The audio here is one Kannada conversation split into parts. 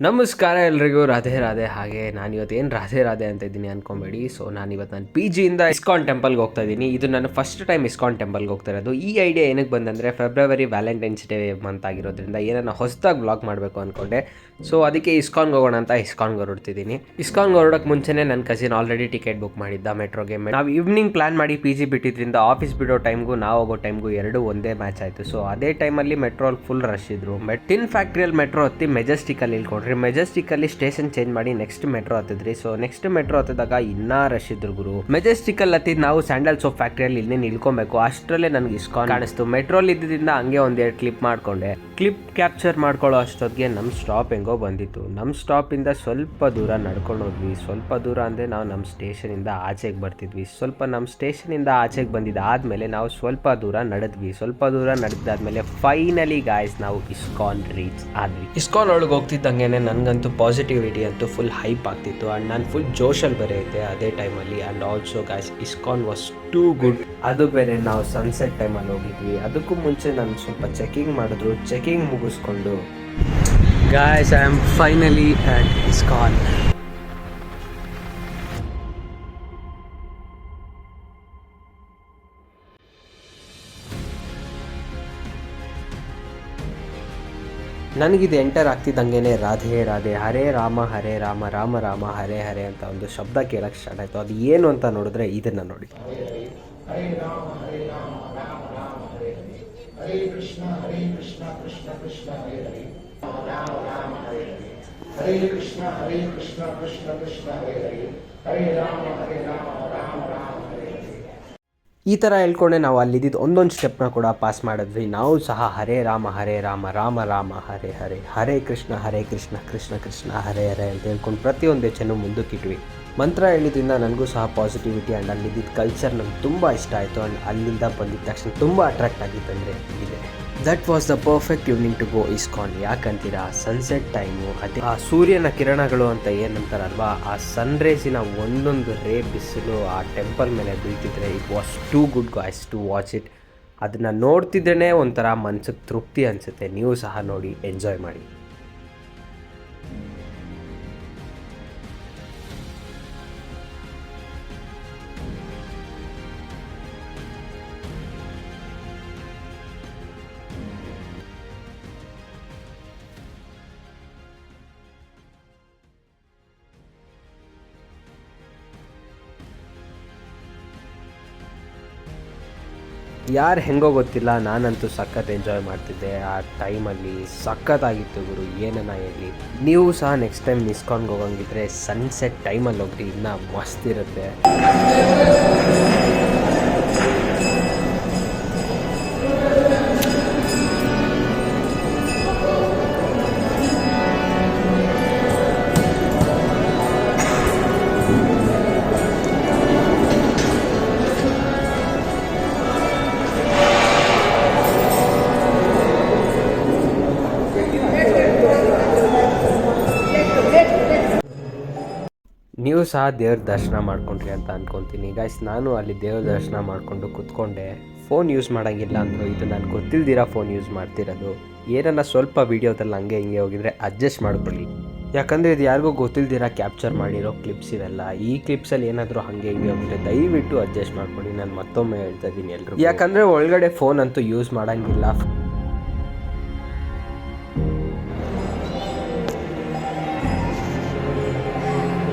ನಮಸ್ಕಾರ ಎಲ್ರಿಗೂ, ರಾಧೆ ರಾಧೆ. ಹಾಗೆ ನಾನು ಇವತ್ತೇನು ರಾಧೆ ರಾಧೆ ಅಂತ ಇದ್ದೀನಿ ಅಂದ್ಕೊಬೇಡಿ. ಸೊ ಇವತ್ತು ನಾನು ಪಿ ಜಿಯಿಂದ ಇಸ್ಕಾನ್ ಟೆಂಪಲ್ಗೆ ಹೋಗ್ತಾ ಇದ್ದೀನಿ. ಇದು ನನ್ನ ಫಸ್ಟ್ ಟೈಮ್ ಇಸ್ಕಾನ್ ಟೆಂಪಲ್ಗೆ ಹೋಗ್ತಾ ಇರೋದು. ಈ ಐಡಿಯಾ ಏನಕ್ಕೆ ಬಂದಂದರೆ, ಫೆಬ್ರವರಿ ವ್ಯಾಲೆಂಟೈನ್ಸ್ ಡೇ ಮಂತ್ ಆಗಿರೋದ್ರಿಂದ ಏನನ್ನ ಹೊಸದಾಗಿ ವ್ಲಾಗ್ ಮಾಡಬೇಕು ಅಂದ್ಕೊಂಡೆ. ಸೊ ಅದಕ್ಕೆ ಇಸ್ಕಾನ್ಗೆ ಹೋಗೋಣ ಅಂತ ಇಸ್ಕಾನ್ಗೆ ಹೊರಡ್ತಿದ್ದೀನಿ. ಇಸ್ಕಾನ್ಗೆ ಹೊರಡೋಕ್ಕೆ ಮುಂಚೆನೇ ನನ್ನ ಕಸಿನ್ ಆಲ್ರೆಡಿ ಟಿಕೆಟ್ ಬುಕ್ ಮಾಡಿದ್ದ ಮೆಟ್ರೋಗೆ. ನಾವು ಈವ್ನಿಂಗ್ ಪ್ಲಾನ್ ಮಾಡಿ ಪಿ ಜಿ ಬಿಟ್ಟಿದ್ರಿಂದ ಆಫೀಸ್ ಬಿಡೋ ಟೈಮ್ಗೂ ನಾವು ಹೋಗೋ ಟೈಮ್ಗೂ ಎರಡೂ ಒಂದೇ ಮ್ಯಾಚ್ ಆಯಿತು. ಸೊ ಅದೇ ಟೈಮಲ್ಲಿ ಮೆಟ್ರೋಲ್ಲಿ ಫುಲ್ ರಶ್ ಇದ್ರು. ಟಿನ್ ಫ್ಯಾಕ್ಟ್ರಿಯಲ್ಲಿ ಮೆಟ್ರೋ ಹತ್ತಿ ಮೆಜೆಸ್ಟಿಕಲ್ಲಿ ಇಳ್ಕೊಂಡ್ರಿ. ಮೆಜೆಸ್ಟಿಕಲ್ಲಿ ಸ್ಟೇಷನ್ ಚೇಂಜ್ ಮಾಡಿ ನೆಕ್ಸ್ಟ್ ಮೆಟ್ರೋ ಹತ್ತಿದ್ರಿ. ಸೊ ನೆಕ್ಸ್ಟ್ ಮೆಟ್ರೋ ಹತ್ತಿದಾಗ ಇನ್ನೂ ರಶ್ ಇದ್ರು ಗುರು. ಮೆಜೆಸ್ಟಿಕಲ್ಲಿ ಹತ್ತಿದ್ದು ನಾವು ಸ್ಯಾಂಡಲ್ ಸೋಪ್ ಫ್ಯಾಕ್ಟ್ರಿಯಲ್ಲಿ ಇನ್ನೇನು ಇಳ್ಕೊಬೇಕು, ಅಷ್ಟರಲ್ಲೇ ನನಗೆ ಇಸ್ಕಾನ್ ಕಾಣಿಸ್ತು. ಮೆಟ್ರೋಲ್ ಇದ್ದಿದ್ದರಿಂದ ಹಂಗೆ ಒಂದೆರಡು ಕ್ಲಿಪ್ ಮಾಡ್ಕೊಂಡೆ. ಕ್ಲಿಪ್ ಕ್ಯಾಪ್ಚರ್ ಮಾಡ್ಕೊಳ್ಳೋ ಅಷ್ಟೊತ್ತಿಗೆ ನಮ್ಮ ಸ್ಟಾಪ್ ಹೆಂಗೋ ಬಂದಿತ್ತು. ನಮ್ಮ ಸ್ಟಾಪಿಂದ ಸ್ವಲ್ಪ ದೂರ ನಡ್ಕೊಂಡು ಹೋದ್ವಿ. ಸ್ವಲ್ಪ ದೂರ ಅಂದರೆ ನಾವು ನಮ್ಮ ಸ್ಟೇಷನಿಂದ ಆಚೆಗೆ ಬರ್ತಿದ್ವಿ. ನಮ್ಮ ಸ್ಟೇಷನಿಂದ ಆಚೆಗೆ ಬಂದಿದ್ದಾದಮೇಲೆ ನಾವು ಸ್ವಲ್ಪ ದೂರ ನಡೆದ್ವಿ. ಸ್ವಲ್ಪ ದೂರ ನಡೆದಾದ್ಮೇಲೆ ಫೈನಲಿ ಗಾಯ್ಸ್ ನಾವು ಇಸ್ಕಾನ್ ರೀಚ್ ಆದ್ವಿ. ಇಸ್ಕಾನ್ ಒಳಗೆ ಹೋಗ್ತಿದ್ದಂಗೆ ನನಗಂತೂ ಪಾಸಿಟಿವಿಟಿ ಅಂತೂ ಫುಲ್ ಹೈಪ್ ಆಗ್ತಿತ್ತು. ಆ್ಯಂಡ್ ನಾನು ಫುಲ್ ಜೋಶಲ್ಲಿ ಬೇರೆ ಇದ್ದೆ ಅದೇ ಟೈಮಲ್ಲಿ. And also guys ISKCON was too good. ಅದು ಬೇರೆ ನಾವು ಸನ್ಸೆಟ್ ಟೈಮಲ್ಲಿ ಹೋಗಿದ್ವಿ. ಅದಕ್ಕೂ ಮುಂಚೆ ನಾನು ಸ್ವಲ್ಪ ಚೆಕಿಂಗ್ ಮಾಡಿದ್ರು. ಚೆಕಿಂಗ್ ಮುಗಿಸ್ಕೊಂಡು guys I am finally at ISKCON. ನನಗಿದು ಎಂಟರ್ ಆಗ್ತಿದ್ದಂಗೆ ರಾಧೆ ರಾಧೆ ಹರೇ ರಾಮ ರಾಮ ರಾಮ ಹರೇ ಹರೇ ಅಂತ ಒಂದು ಶಬ್ದ ಕೇಳಕ್ಕೆ ಸ್ಟಾರ್ಟ್ ಆಯಿತು. ಅದು ಏನು ಅಂತ ನೋಡಿದ್ರೆ ಇದನ್ನು ನೋಡಿ. ಹರೇ ಕೃಷ್ಣ ಕೃಷ್ಣ ಕೃಷ್ಣ ಹರೇ ಹರೇ, ರಾಮ ರಾಮ ಹರೇ ಹರೇ, ಹರೇ ಕೃಷ್ಣ ಕೃಷ್ಣ ಕೃಷ್ಣ ಹರೇ ಹರೇ, ಹರೇ ರಾಮ ರಾಮ ರಾಮ ಹರೇ ಹರೇ. ಈ ಥರ ಹೇಳ್ಕೊಂಡೆ ನಾವು ಅಲ್ಲಿದ್ದು ಒಂದೊಂದು ಸ್ಟೆಪ್ನ ಕೂಡ ಪಾಸ್ ಮಾಡಿದ್ವಿ. ನಾವು ಸಹ ಹರೇ ರಾಮ ರಾಮ ರಾಮ ಹರೇ ಹರೇ, ಹರೇ ಕೃಷ್ಣ ಕೃಷ್ಣ ಕೃಷ್ಣ ಹರೇ ಹರೇ ಅಂತ ಹೇಳ್ಕೊಂಡು ಪ್ರತಿಯೊಂದು ಹೆಜ್ಜೆನೂ ಮುಂದಕ್ಕಿಟ್ವಿ. ಮಂತ್ರ ಹೇಳಿದ್ರಿಂದ ನನಗೂ ಸಹ ಪಾಸಿಟಿವಿಟಿ ಆ್ಯಂಡ್ ಅಲ್ಲಿದ್ದ ಕಲ್ಚರ್ ನನಗೆ ತುಂಬ ಇಷ್ಟ ಆಯಿತು. ಆ್ಯಂಡ್ ಅಲ್ಲಿಂದ ಬಂದಿದ್ದ ತಕ್ಷಣ ತುಂಬ ಅಟ್ರಾಕ್ಟ್ ಆಗಿತ್ತಂದರೆ ಇದೆ. That was the perfect evening to go ISKCON. ಯಾಕಂತೀರಾ, ಸನ್ಸೆಟ್ ಟೈಮು, ಅದೇ ಆ ಸೂರ್ಯನ ಕಿರಣಗಳು ಅಂತ ಏನಂತಾರಲ್ವಾ, ಆ ಸನ್ರೈಸಿನ ಒಂದೊಂದು ರೇ ಬಿಸಿಲು ಆ ಟೆಂಪಲ್ ಮೇಲೆ ಬೀಳ್ತಿದ್ರೆ it was too good guys to watch it. ಅದನ್ನು ನೋಡ್ತಿದ್ರೇ ಒಂಥರ ಮನ್ಸಿಗೆ ತೃಪ್ತಿ ಅನಿಸುತ್ತೆ. ನೀವು ಸಹ ನೋಡಿ, ಎಂಜಾಯ್ ಮಾಡಿ. ಯಾರು ಹೆಂಗೋ ಗೊತ್ತಿಲ್ಲ, ನಾನಂತೂ ಸಖತ್ ಎಂಜಾಯ್ ಮಾಡ್ತಿದ್ದೆ ಆ ಟೈಮಲ್ಲಿ. ಸಖತ್ತಾಗಿತ್ತು ಗುರು, ಏನನ್ನ ಹೇಳಿ. ನೀವು ಸಹ ನೆಕ್ಸ್ಟ್ ಟೈಮ್ ಇಸ್ಕಾನ್ಗೆ ಹೋಗಂಗಿದ್ರೆ ಸನ್ಸೆಟ್ ಟೈಮಲ್ಲಿ ಹೋಗ್ರಿ, ಇನ್ನೂ ಮಸ್ತ್ ಇರುತ್ತೆ. ನೀವು ಸಹ ದೇವ್ರ ದರ್ಶನ ಮಾಡ್ಕೊಂಡ್ರಿ ಅಂತ ಅಂದ್ಕೊತೀನಿ ಗೈಸ್. ನಾನು ಅಲ್ಲಿ ದೇವ್ರ ದರ್ಶನ ಮಾಡಿಕೊಂಡು ಕೂತ್ಕೊಂಡೆ. ಫೋನ್ ಯೂಸ್ ಮಾಡೋಂಗಿಲ್ಲ ಅಂದರು. ಇದು ನಾನು ಗೊತ್ತಿಲ್ದಿರ ಫೋನ್ ಯೂಸ್ ಮಾಡ್ತಿರೋದು. ಏನನ್ನ ಸ್ವಲ್ಪ ವೀಡಿಯೋದಲ್ಲಿ ಹಂಗೆ ಹಿಂಗೆ ಹೋಗಿದ್ರೆ ಅಡ್ಜಸ್ಟ್ ಮಾಡ್ಕೊಳ್ಳಿ. ಯಾಕಂದರೆ ಇದು ಯಾರಿಗೂ ಗೊತ್ತಿಲ್ದಿರ ಕ್ಯಾಪ್ಚರ್ ಮಾಡಿರೋ ಕ್ಲಿಪ್ಸ್ ಇವೆಲ್ಲ. ಈ ಕ್ಲಿಪ್ಸಲ್ಲಿ ಏನಾದರೂ ಹಾಗೆ ಹಿಂಗೆ ಹೋಗಿದ್ರೆ ದಯವಿಟ್ಟು ಅಡ್ಜಸ್ಟ್ ಮಾಡ್ಕೊಳ್ಳಿ. ನಾನು ಮತ್ತೊಮ್ಮೆ ಹೇಳ್ತಾ ಇದ್ದೀನಿ ಎಲ್ಲರೂ. ಯಾಕಂದರೆ ಒಳಗಡೆ ಫೋನ್ ಅಂತೂ ಯೂಸ್ ಮಾಡೋಂಗಿಲ್ಲ.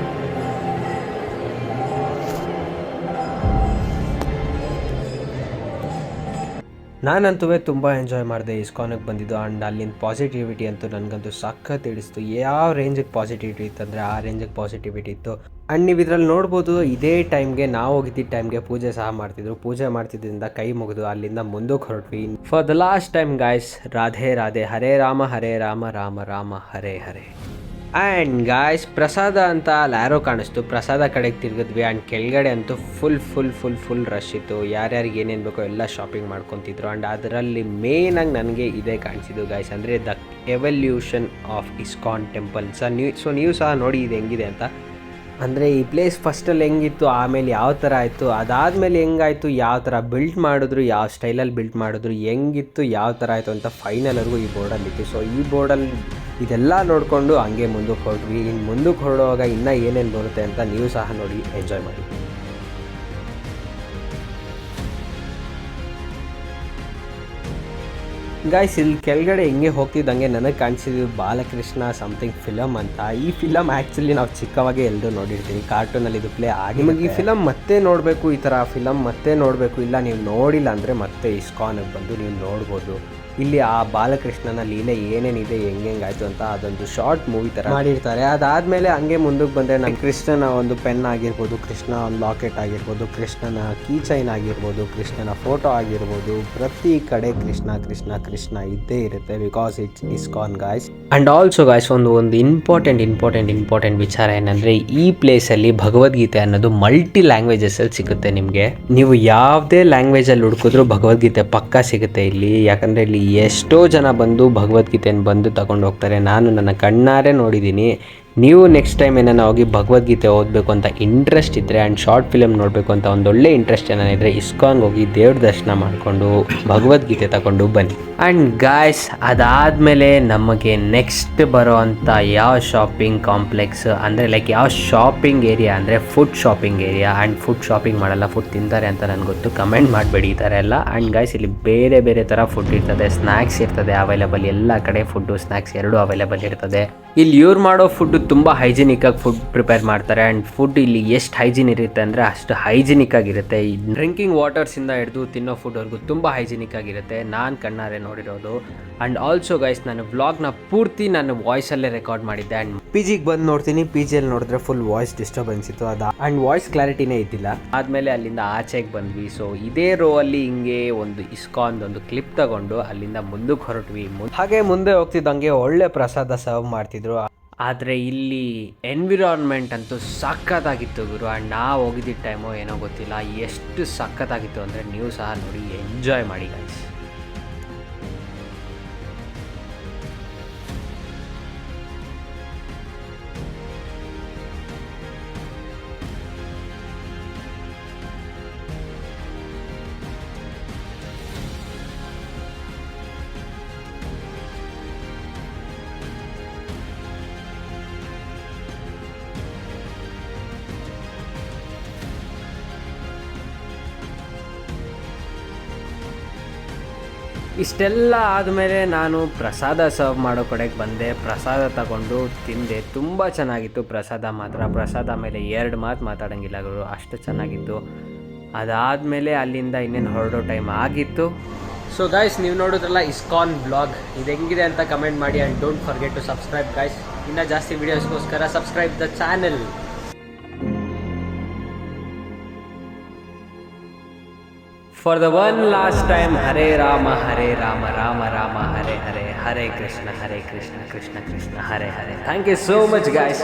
ನಾನಂತೂ ತುಂಬ ಎಂಜಾಯ್ ಮಾಡಿದೆ ಇಸ್ಕಾನಿಗೆ ಬಂದಿದ್ದು. ಆ್ಯಂಡ್ ಅಲ್ಲಿನ ಪಾಸಿಟಿವಿಟಿ ಅಂತೂ ನನಗಂತೂ ಸಖತ್ ಹಿಡಿಸ್ತು. ಯಾವ ರೇಂಜಿಗೆ ಪಾಸಿಟಿವಿಟಿ ಇತ್ತಂದರೆ ಆ ರೇಂಜಿಗೆ ಪಾಸಿಟಿವಿಟಿ ಇತ್ತು. ಆ್ಯಂಡ್ ನೀವು ಇದರಲ್ಲಿ ನೋಡ್ಬೋದು, ಇದೇ ಟೈಮ್ಗೆ ನಾವು ಹೋಗಿದ್ದ ಟೈಮ್ಗೆ ಪೂಜೆ ಸಹ ಮಾಡ್ತಿದ್ರು. ಪೂಜೆ ಮಾಡ್ತಿದ್ದರಿಂದ ಕೈ ಮುಗಿದು ಅಲ್ಲಿಂದ ಮುಂದಕ್ಕೆ ಹೊರಟ್ವಿ. For the last time guys, Radhe Radhe Hare Rama Rama Rama Hare Hare. And guys, ಪ್ರಸಾದ ಅಂತ ಅಲ್ಲಿ ಆ್ಯರೋ ಕಾಣಿಸ್ತು. ಪ್ರಸಾದ ಕಡೆಗೆ ತಿರುಗಿದ್ವಿ. ಆ್ಯಂಡ್ ಕೆಳಗಡೆ ಅಂತೂ ಫುಲ್ ರಶ್ ಇತ್ತು. ಯಾರ್ಯಾರಿಗೆ ಏನೇನು ಬೇಕೋ ಎಲ್ಲ ಶಾಪಿಂಗ್ ಮಾಡ್ಕೊತಿದ್ರು. ಆ್ಯಂಡ್ ಅದರಲ್ಲಿ ಮೇಯ್ನಾಗಿ ನನಗೆ ಇದೇ ಕಾಣಿಸಿದ್ದು ಗಾಯ್ಸ್, ಅಂದರೆ the evolution of ISKCON temple. ನೀವು ಸಹ ನೋಡಿ ಇದು ಹೆಂಗಿದೆ ಅಂತ. ಅಂದರೆ ಈ ಪ್ಲೇಸ್ ಫಸ್ಟಲ್ಲಿ ಹೆಂಗಿತ್ತು, ಆಮೇಲೆ ಯಾವ ಥರ ಆಯಿತು, ಅದಾದಮೇಲೆ ಹೆಂಗಾಯಿತು, ಯಾವ ಥರ ಬಿಲ್ಟ್ ಮಾಡಿದ್ರು, ಯಾವ ಸ್ಟೈಲಲ್ಲಿ ಬಿಲ್ಟ್ ಮಾಡಿದ್ರು, ಹೆಂಗಿತ್ತು, ಯಾವ ಥರ ಆಯಿತು ಅಂತ ಫೈನಲ್ವರೆಗೂ ಈ ಬೋರ್ಡಲ್ಲಿತ್ತು. ಸೊ ಈ ಬೋರ್ಡಲ್ಲಿ ಇದೆಲ್ಲ ನೋಡಿಕೊಂಡು ಹಂಗೆ ಮುಂದಕ್ಕೆ ಹೊರಟ್ವಿ. ಇನ್ನು ಮುಂದಕ್ಕೆ ಹೊರಡುವಾಗ ಇನ್ನೂ ಏನೇನು ಬರುತ್ತೆ ಅಂತ ನೀವು ಸಹ ನೋಡಿ ಎಂಜಾಯ್ ಮಾಡಿ. ಗಾಯ್ಸ್, ಇಲ್ಲಿ ಕೆಳಗಡೆ ಹಿಂಗೆ ಹೋಗ್ತಿದ್ದಂಗೆ ನನಗೆ ಕಾಣಿಸಿದ್ದು ಬಾಲಕೃಷ್ಣ ಸಮಥಿಂಗ್ ಫಿಲಮ್ ಅಂತ. ಈ ಫಿಲಮ್ ಆ್ಯಕ್ಚುಲಿ ನಾವು ಚಿಕ್ಕವಾಗೆ ಎಲ್ಲರೂ ನೋಡಿರ್ತೀವಿ, ಕಾರ್ಟೂನಲ್ಲಿ ಇದು ಪ್ಲೇ ಆಗಿ. ನಿಮಗೆ ಈ ಫಿಲಮ್ ಮತ್ತೆ ನೋಡಬೇಕು, ಈ ಥರ ಫಿಲಮ್ ಮತ್ತೆ ನೋಡಬೇಕು, ಇಲ್ಲ ನೀವು ನೋಡಿಲ್ಲ ಅಂದರೆ ಮತ್ತೆ ಇಸ್ಕಾನ್ಗೆ ಬಂದು ನೀವು ನೋಡ್ಬೋದು. ಇಲ್ಲಿ ಆ ಬಾಲಕೃಷ್ಣನ ಲೀಲೆ ಏನೇನಿದೆ, ಹೆಂಗಾಯ್ತು ಅಂತ ಅದೊಂದು ಶಾರ್ಟ್ ಮೂವಿ ಥರ ಮಾಡಿರ್ತಾರೆ. ಅದಾದಮೇಲೆ ಹಂಗೆ ಮುಂದಕ್ಕೆ ಬಂದರೆ ನಮ್ಮ ಕೃಷ್ಣನ ಒಂದು ಪೆನ್ ಆಗಿರ್ಬೋದು, ಕೃಷ್ಣ ಒಂದು ಲಾಕೆಟ್ ಆಗಿರ್ಬೋದು, ಕೃಷ್ಣನ ಕೀ ಚೈನ್ ಆಗಿರ್ಬೋದು, ಕೃಷ್ಣನ ಫೋಟೋ ಆಗಿರ್ಬೋದು, ಪ್ರತಿ ಕಡೆ ಕೃಷ್ಣ ಕೃಷ್ಣ ಕೃಷ್ಣ ಇದ್ದೇ ಇರುತ್ತೆ. Because it's ISKCON guys. And also guys, ಒಂದು ಇಂಪಾರ್ಟೆಂಟ್ ವಿಚಾರ ಏನಂದರೆ, ಈ ಪ್ಲೇಸಲ್ಲಿ ಭಗವದ್ಗೀತೆ ಅನ್ನೋದು ಮಲ್ಟಿ ಲ್ಯಾಂಗ್ವೇಜಸಲ್ಲಿ ಸಿಗುತ್ತೆ. ನಿಮಗೆ ನೀವು ಯಾವುದೇ ಲ್ಯಾಂಗ್ವೇಜಲ್ಲಿ ಹುಡುಕಿದ್ರೂ ಭಗವದ್ಗೀತೆ ಪಕ್ಕಾ ಸಿಗುತ್ತೆ ಇಲ್ಲಿ. ಯಾಕಂದರೆ ಇಲ್ಲಿ ಎಷ್ಟೋ ಜನ ಬಂದು ಭಗವದ್ಗೀತೆಯನ್ನು ಬಂದು ತಗೊಂಡು ಹೋಗ್ತಾರೆ. ನಾನು ನನ್ನ ಕಣ್ಣಾರೆ ನೋಡಿದ್ದೀನಿ. ನೀವು ನೆಕ್ಸ್ಟ್ ಟೈಮ್ ಏನಾನ ಹೋಗಿ ಭಗವದ್ಗೀತೆ ಓದಬೇಕು ಅಂತ ಇಂಟ್ರೆಸ್ಟ್ ಇದ್ದರೆ ಆ್ಯಂಡ್ ಶಾರ್ಟ್ ಫಿಲಮ್ ನೋಡಬೇಕು ಅಂತ ಒಂದೊಳ್ಳೆ ಇಂಟ್ರೆಸ್ಟ್ ಏನಾನಿದ್ರೆ, ಇಸ್ಕಾನ್ಗೆ ಹೋಗಿ ದೇವ್ರ ದರ್ಶನ ಮಾಡಿಕೊಂಡು ಭಗವದ್ಗೀತೆ ತಗೊಂಡು ಬನ್ನಿ. ಆ್ಯಂಡ್ ಗಾಯ್ಸ್, ಅದಾದಮೇಲೆ ನಮಗೆ ನೆಕ್ಸ್ಟ್ ಬರೋ ಅಂಥ ಯಾವ ಶಾಪಿಂಗ್ ಕಾಂಪ್ಲೆಕ್ಸ್ ಅಂದರೆ ಲೈಕ್ ಯಾವ ಶಾಪಿಂಗ್ ಏರಿಯಾ ಅಂದರೆ food shopping area. And food shopping ಮಾಡಲ್ಲ, ಫುಡ್ ತಿಂತಾರೆ ಅಂತ ನನಗೆ ಗೊತ್ತು, ಕಮೆಂಟ್ ಮಾಡಿಬೇಡಿ ಈ ಥರ ಎಲ್ಲ. ಆ್ಯಂಡ್ ಗಾಯ್ಸ್, ಇಲ್ಲಿ ಬೇರೆ ಥರ ಫುಡ್ ಇರ್ತದೆ, ಸ್ನ್ಯಾಕ್ಸ್ ಇರ್ತದೆ ಅವೈಲೇಬಲ್. ಎಲ್ಲ ಕಡೆ ಫುಡ್ಡು ಸ್ನ್ಯಾಕ್ಸ್ ಎರಡೂ ಅವೈಲೇಬಲ್ ಇರ್ತದೆ. ಇಲ್ಲಿ ಇವ್ರು ಮಾಡೋ ಫುಡ್ಡು ತುಂಬ ಹೈಜಿನಿಕ್ಕಾಗಿ ಫುಡ್ ಪ್ರಿಪೇರ್ ಮಾಡ್ತಾರೆ. ಆ್ಯಂಡ್ ಫುಡ್ ಇಲ್ಲಿ ಎಷ್ಟು ಹೈಜಿನ್ ಇರುತ್ತೆ ಅಂದರೆ ಅಷ್ಟು ಹೈಜಿನಿಕ್ ಆಗಿರುತ್ತೆ. ಈ ಡ್ರಿಂಕಿಂಗ್ ವಾಟರ್ಸಿಂದ ಹಿಡಿದು ತಿನ್ನೋ ಫುಡ್ವರೆಗೂ ತುಂಬ ಹೈಜಿನಿಕ್ ಆಗಿರುತ್ತೆ, ನಾನು ಕಣ್ಣಾರೆ ನೋಡಿರೋದು. ಆ್ಯಂಡ್ ಆಲ್ಸೋ ಗೈಸ್, ನಾನು ವ್ಲಾಗ್ನ ಪೂರ್ತಿ ನಾನು ವಾಯ್ಸಲ್ಲೇ ರೆಕಾರ್ಡ್ ಮಾಡಿದ್ದೆ. ಆ್ಯಂಡ್ ಪಿ ಜಿಗೆ ಬಂದು ನೋಡ್ತೀನಿ, ಪಿ ಜಿಯಲ್ಲಿ ನೋಡಿದ್ರೆ ಫುಲ್ ವಾಯ್ಸ್ ಡಿಸ್ಟರ್ಬೆನ್ಸ್ ಇತ್ತು ಅದು, ಆ್ಯಂಡ್ ವಾಯ್ಸ್ ಕ್ಲಾರಿಟಿನೇ ಇದ್ದಿಲ್ಲ. ಆದಮೇಲೆ ಅಲ್ಲಿಂದ ಆಚೆಗೆ ಬಂದ್ವಿ. ಸೊ ಇದೇ ರೋ ಅಲ್ಲಿ ಹಿಂಗೆ ಒಂದು ಇಸ್ಕಾನ್ ಒಂದು ಕ್ಲಿಪ್ ತಗೊಂಡು ಅಲ್ಲಿಂದ ಮುಂದಕ್ಕೆ ಹೊರಟ್ವಿ. ಹಾಗೆ ಮುಂದೆ ಹೋಗ್ತಿದ್ದಂಗೆ ಒಳ್ಳೆ ಪ್ರಸಾದ ಸರ್ವ್ ಮಾಡ್ತಿದ್ರು. ಆದರೆ ಇಲ್ಲಿ ಎನ್ವಿರಾನ್ಮೆಂಟ್ ಅಂತೂ ಸಖತ್ತಾಗಿತ್ತು ಗುರು. ಆ್ಯಂಡ್ ನಾವು ಹೋಗಿದ್ದ ಟೈಮು ಏನೋ ಗೊತ್ತಿಲ್ಲ, ಎಷ್ಟು ಸಖತ್ತಾಗಿತ್ತು ಅಂದರೆ ನೀವು ಸಹ ನೋಡಿ ಎಂಜಾಯ್ ಮಾಡಿ ಗೈಸ್. ಇಷ್ಟೆಲ್ಲ ಆದಮೇಲೆ ನಾನು ಪ್ರಸಾದ ಸರ್ವ್ ಮಾಡೋ ಕಡೆಗೆ ಬಂದೆ. ಪ್ರಸಾದ ತಗೊಂಡು ತಿಂದೆ, ತುಂಬ ಚೆನ್ನಾಗಿತ್ತು ಪ್ರಸಾದ ಮಾತ್ರ. ಪ್ರಸಾದ ಮೇಲೆ 2 ಮಾತು ಮಾತಾಡೋಂಗಿಲ್ಲ ಗುರು, ಅಷ್ಟು ಚೆನ್ನಾಗಿತ್ತು. ಅದಾದಮೇಲೆ ಅಲ್ಲಿಂದ ಇನ್ನೇನು ಹೊರಡೋ ಟೈಮ್ ಆಗಿತ್ತು. ಸೊ ಗಾಯ್ಸ್, ನೀವು ನೋಡಿದ್ರಲ್ಲ ಇಸ್ಕಾನ್ ಬ್ಲಾಗ್, ಇದು ಹೆಂಗಿದೆ ಅಂತ ಕಮೆಂಟ್ ಮಾಡಿ. And don't forget to subscribe guys. ಇನ್ನೂ ಜಾಸ್ತಿ ವೀಡಿಯೋಸ್ಗೋಸ್ಕರ subscribe the channel. For the one last time, Hare Rama, Rama Rama, Hare Hare, Hare Krishna, Krishna Krishna, Hare Hare. Thank you so much guys.